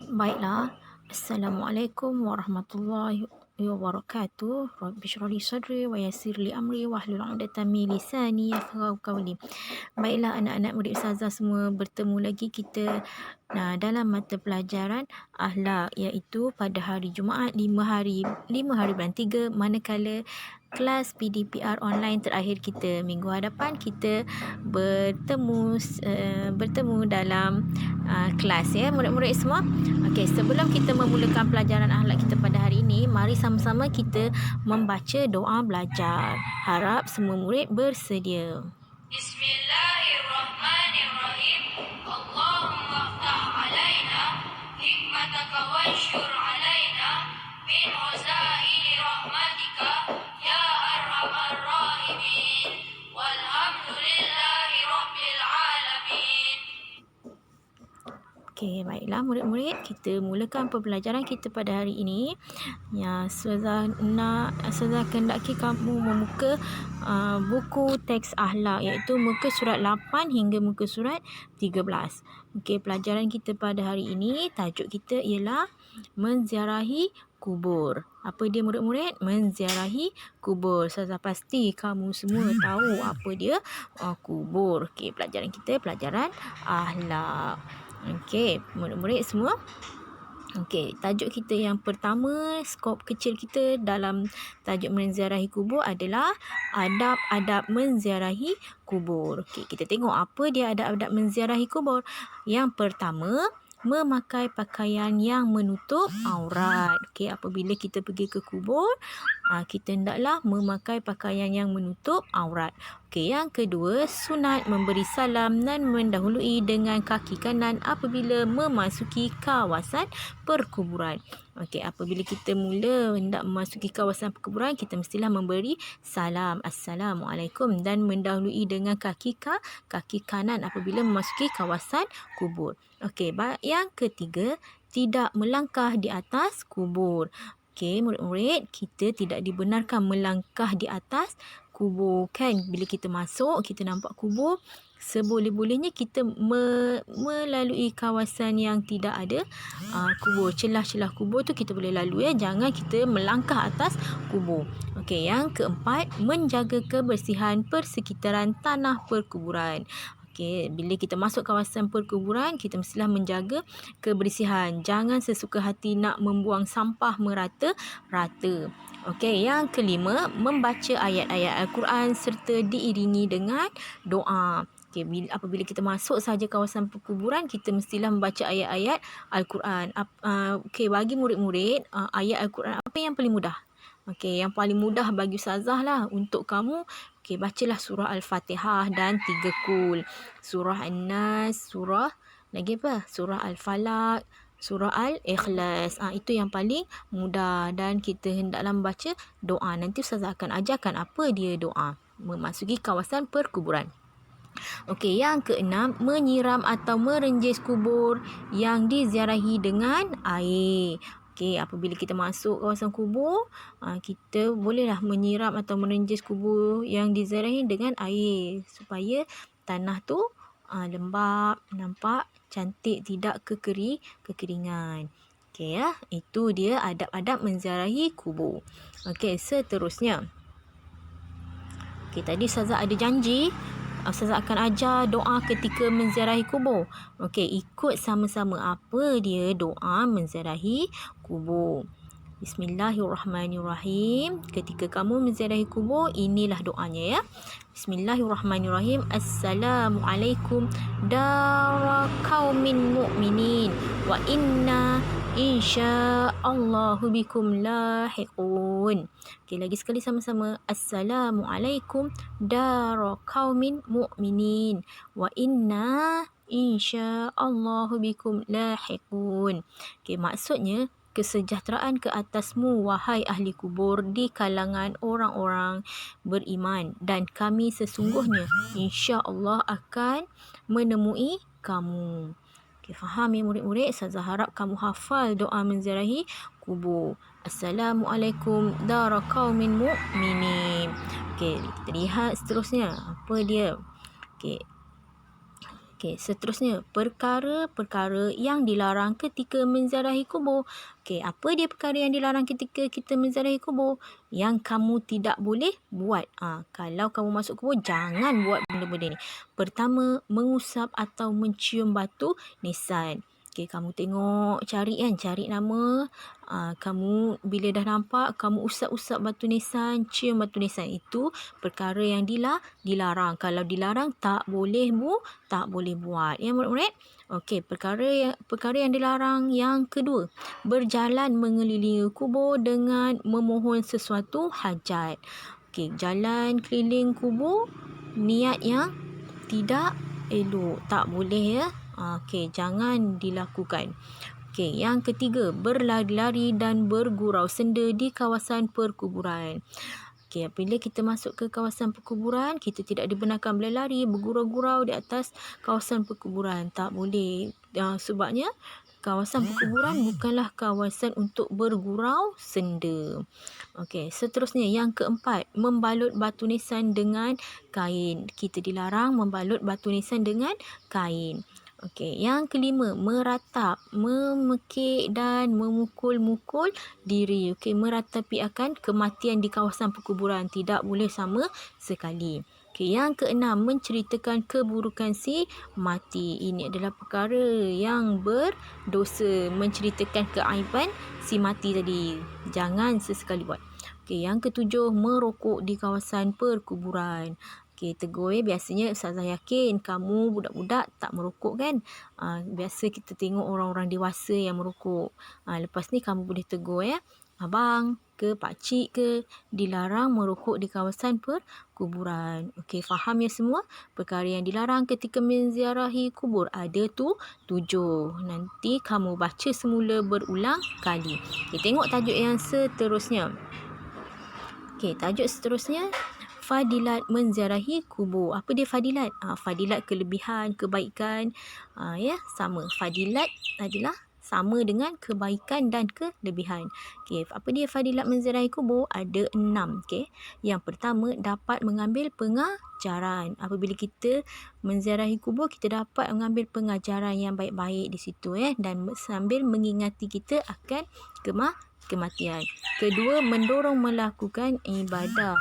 Baiklah. Assalamualaikum warahmatullahi wabarakatuh. Rabbi shrah li sadri wa yassir li amri wahlul 'uqdatam min lisani yafqahu qawli. Baiklah anak-anak murid ustazah semua, bertemu lagi kita dalam mata pelajaran akhlak, iaitu pada hari Jumaat 5 hari bulan 3, manakala kelas PDPR online terakhir kita. Minggu hadapan kita bertemu dalam kelas ya murid-murid semua. Okey, sebelum kita memulakan pelajaran akhlak kita pada hari ini, mari sama-sama kita membaca doa belajar. Harap semua murid bersedia. Bismillahirrahmanirrahim. Allahumma ftah alaina hikmataka wanshur alaina min khazaini rahmatika ya arhamar rahimin. Walhamdulillahi rabbil alamin. Okey, baiklah murid-murid, kita mulakan pembelajaran kita pada hari ini. Ya, Ustazah kendaki kamu membuka buku teks akhlak, iaitu muka surat 8 hingga muka surat 13. Okey, pelajaran kita pada hari ini, tajuk kita ialah menziarahi kubur. Apa dia murid-murid? Menziarahi kubur. Ustazah pasti kamu semua tahu apa dia kubur. Okey, pelajaran kita pelajaran akhlak. Okey, murid-murid semua. Okey, tajuk kita yang pertama, skop kecil kita dalam tajuk menziarahi kubur adalah adab-adab menziarahi kubur. Okey, kita tengok apa dia adab-adab menziarahi kubur. Yang pertama, memakai pakaian yang menutup aurat. Okey, apabila kita pergi ke kubur, kita hendaklah memakai pakaian yang menutup aurat. Okey, yang kedua, sunat memberi salam dan mendahului dengan kaki kanan apabila memasuki kawasan perkuburan. Okey, apabila kita mula hendak memasuki kawasan perkuburan, kita mestilah memberi salam, Assalamualaikum, dan mendahului dengan kaki kanan apabila memasuki kawasan kubur. Okey, yang ketiga, tidak melangkah di atas kubur. Okey, murid-murid, kita tidak dibenarkan melangkah di atas kubur kan. Bila kita masuk, kita nampak kubur, seboleh-bolehnya kita melalui kawasan yang tidak ada kubur. Celah-celah kubur tu kita boleh lalui ya. Jangan kita melangkah atas kubur. Okey, yang keempat, menjaga kebersihan persekitaran tanah perkuburan. Okey, bila kita masuk kawasan perkuburan, kita mestilah menjaga kebersihan. Jangan sesuka hati nak membuang sampah merata-rata. Okey, yang kelima, membaca ayat-ayat Al-Quran serta diiringi dengan doa. Okey, apabila kita masuk sahaja kawasan perkuburan, kita mestilah membaca ayat-ayat Al-Quran. Okey, bagi murid-murid, ayat Al-Quran apa yang paling mudah? Okey, yang paling mudah bagi ustazah lah untuk kamu. Okey, bacalah surah Al-Fatihah dan 3 kul. Surah An-Nas, surah Al-Falaq, surah Al-Ikhlas. Itu yang paling mudah, dan kita hendaklah membaca doa. Nanti ustazah akan ajarkan apa dia doa memasuki kawasan perkuburan. Okey, yang keenam, menyiram atau merenjis kubur yang diziarahi dengan air. Okey, apabila kita masuk kawasan kubur, kita bolehlah menyiram atau merenjis kubur yang diziarahi dengan air supaya tanah tu lembap, nampak cantik, tidak kekeringan. Okey ya, itu dia adab-adab menziarahi kubur. Okey, seterusnya. Okey, tadi ustazah ada janji ustazah akan ajar doa ketika menziarahi kubur. Okey, ikut sama-sama apa dia doa menziarahi kubur. Bismillahirrahmanirrahim. Ketika kamu menziarahi kubur, inilah doanya ya. Bismillahirrahmanirrahim. Assalamualaikum dara qaumin mu'minin wa inna insya'allahu bikum lahiqun. Okey, lagi sekali sama-sama. Assalamualaikum dara qaumin mu'minin wa inna insya'allahu bikum lahiqun. Okey, maksudnya kesejahteraan ke atasmu wahai ahli kubur di kalangan orang-orang beriman, dan kami sesungguhnya insya-Allah akan menemui kamu. Okey, faham ya murid-murid? Ustazah harap kamu hafal doa menziarahi kubur. Assalamualaikum dara qaumin mu'minin. Okey, kita lihat seterusnya apa dia. Okey, Okey, seterusnya, perkara-perkara yang dilarang ketika menziarahi kubur. Okey, apa dia perkara yang dilarang ketika kita menziarahi kubur? Yang kamu tidak boleh buat. Kalau kamu masuk kubur, jangan buat benda-benda ni. Pertama, mengusap atau mencium batu nisan. Okey, kamu tengok, cari nama. Kamu bila dah nampak, kamu usap-usap batu nisan, cium batu nisan. Itu perkara yang dilarang. Kalau dilarang, tak boleh buat. Ya murid-murid? Okey, perkara yang dilarang yang kedua, berjalan mengelilingi kubur dengan memohon sesuatu hajat. Okey, jalan keliling kubur niat yang tidak elok, tak boleh ya. Okey, jangan dilakukan. Okey, yang ketiga, berlari-lari dan bergurau senda di kawasan perkuburan. Okey, apabila kita masuk ke kawasan perkuburan, kita tidak dibenarkan berlari, bergurau-gurau di atas kawasan perkuburan. Tak boleh. Sebabnya kawasan perkuburan bukanlah kawasan untuk bergurau senda. Okey, seterusnya yang keempat, membalut batu nisan dengan kain. Kita dilarang membalut batu nisan dengan kain. Okey, yang kelima, meratap, memekik dan memukul-mukul diri. Okey, meratapi akan kematian di kawasan perkuburan. Tidak boleh sama sekali. Okey, yang keenam, menceritakan keburukan si mati. Ini adalah perkara yang berdosa, menceritakan keaiban si mati tadi. Jangan sesekali buat. Okey, yang ketujuh, merokok di kawasan perkuburan. Okey, tegur biasanya Ustazah yakin kamu budak-budak tak merokok kan? Biasa kita tengok orang-orang dewasa yang merokok. Lepas ni kamu boleh tegur ya. Abang ke pakcik ke, dilarang merokok di kawasan perkuburan. Okey, faham ya semua? Perkara yang dilarang ketika menziarahi kubur ada tu 7. Nanti kamu baca semula berulang kali. Okey, tengok tajuk yang seterusnya. Okey, tajuk seterusnya, fadilat menziarahi kubur. Apa dia fadilat? Fadilat kelebihan, kebaikan. Ya, sama. Fadilat adalah sama dengan kebaikan dan kelebihan. Okey, apa dia fadilat menziarahi kubur? Ada 6. Okey. Yang pertama, dapat mengambil pengajaran. Apabila kita menziarahi kubur, kita dapat mengambil pengajaran yang baik-baik di situ dan sambil mengingati kita akan kematian. Kedua, mendorong melakukan ibadah.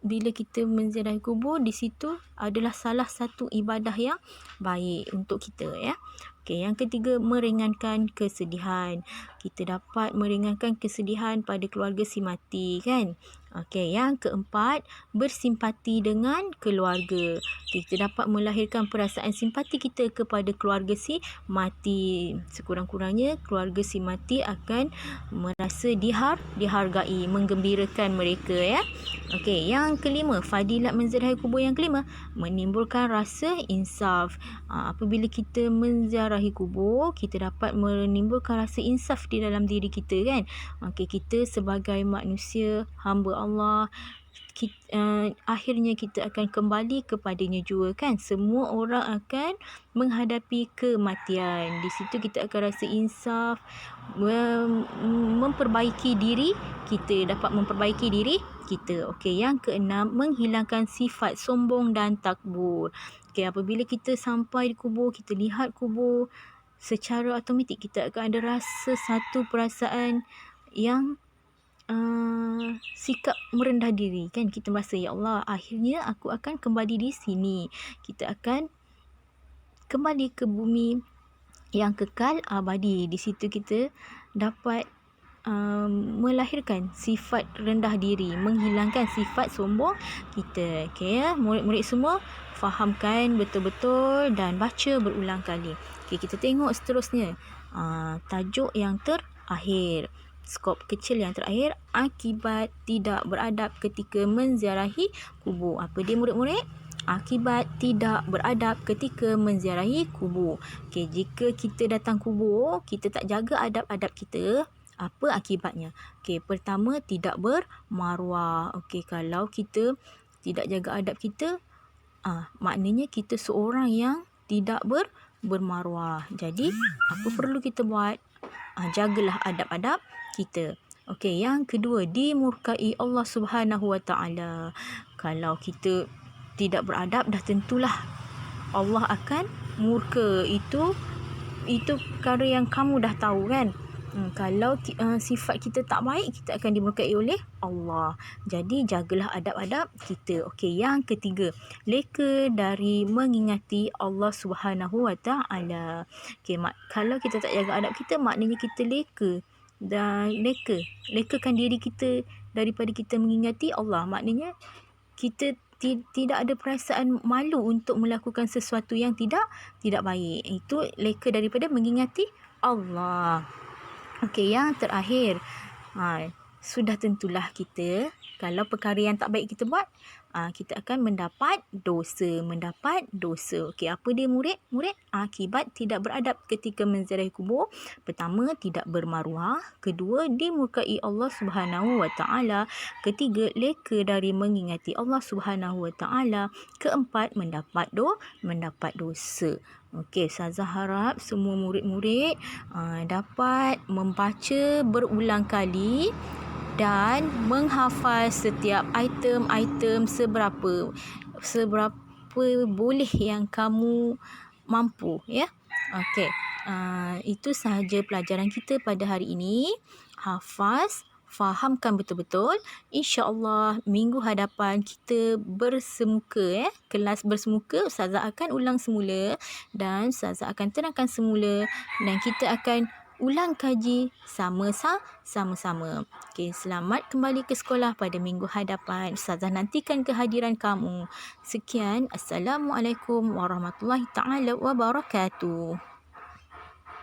Bila kita menziarahi kubur, di situ adalah salah satu ibadah yang baik untuk kita ya. Okey, yang ketiga, meringankan kesedihan. Kita dapat meringankan kesedihan pada keluarga si mati kan. Okey, yang keempat, bersimpati dengan keluarga. Kita dapat melahirkan perasaan simpati kita kepada keluarga si mati. Sekurang-kurangnya keluarga si mati akan merasa dihargai, menggembirakan mereka ya. Okey, yang kelima, fadilat menziarahi kubur yang kelima, menimbulkan rasa insaf. Apabila kita menziarahi kubur, kita dapat menimbulkan rasa insaf di dalam diri kita kan. Okey, kita sebagai manusia hamba Allah, akhirnya kita akan kembali kepadanya juga kan. Semua orang akan menghadapi kematian. Di situ kita akan rasa insaf, memperbaiki diri kita, dapat memperbaiki diri kita. Okey, yang keenam, menghilangkan sifat sombong dan takbur. Okey, apabila kita sampai di kubur, kita lihat kubur, secara automatik kita akan ada rasa satu perasaan yang sikap merendah diri kan. Kita merasa, ya Allah, akhirnya aku akan kembali di sini. Kita akan kembali ke bumi yang kekal abadi. Di situ kita dapat melahirkan sifat rendah diri, menghilangkan sifat sombong kita. Okey ya, murid-murid semua fahamkan betul-betul dan baca berulang kali. Okey, kita tengok seterusnya. Tajuk yang terakhir, skop kecil yang terakhir, akibat tidak beradab ketika menziarahi kubur. Apa dia murid-murid? Akibat tidak beradab ketika menziarahi kubur. Okey, jika kita datang kubur, kita tak jaga adab-adab kita, apa akibatnya? Okey, pertama, tidak bermaruah. Okey, kalau kita tidak jaga adab kita, maknanya kita seorang yang tidak bermaruah. Jadi, apa perlu kita buat? Jagalah adab-adab kita. Okey, yang kedua, dimurkai Allah Subhanahu Wa Taala. Kalau kita tidak beradab, dah tentulah Allah akan murka. Itu perkara yang kamu dah tahu kan. Kalau sifat kita tak baik, kita akan dimurkai oleh Allah. Jadi jagalah adab-adab kita. Okey, yang ketiga, leka dari mengingati Allah Subhanahu Wa Taala. Okey, kalau kita tak jaga adab kita, maknanya kita leka. Dan lekakan diri kita daripada kita mengingati Allah. Maknanya kita tidak ada perasaan malu untuk melakukan sesuatu yang tidak baik. Itu leka daripada mengingati Allah. Okey, yang terakhir. Sudah tentulah kita, kalau perkara yang tak baik kita buat, kita akan mendapat dosa. Okey, apa dia murid? Akibat tidak beradab ketika menziarahi kubur. Pertama, tidak bermaruah. Kedua, dimurkai Allah Subhanahu Wa Taala. Ketiga, leka dari mengingati Allah Subhanahu Wa Taala. Keempat, mendapat dosa. Okey, Ustazah harap semua murid-murid dapat membaca berulang kali dan menghafal setiap item-item seberapa boleh yang kamu mampu, ya. Okey, itu sahaja pelajaran kita pada hari ini. Hafaz, fahamkan betul-betul. InsyaAllah minggu hadapan kita bersemuka, kelas bersemuka. Ustazah akan ulang semula dan Ustazah akan terangkan semula dan kita akan ulang kaji sama-sama. Okey, selamat kembali ke sekolah pada minggu hadapan. Ustazah nantikan kehadiran kamu. Sekian, Assalamualaikum warahmatullahi taala wabarakatuh.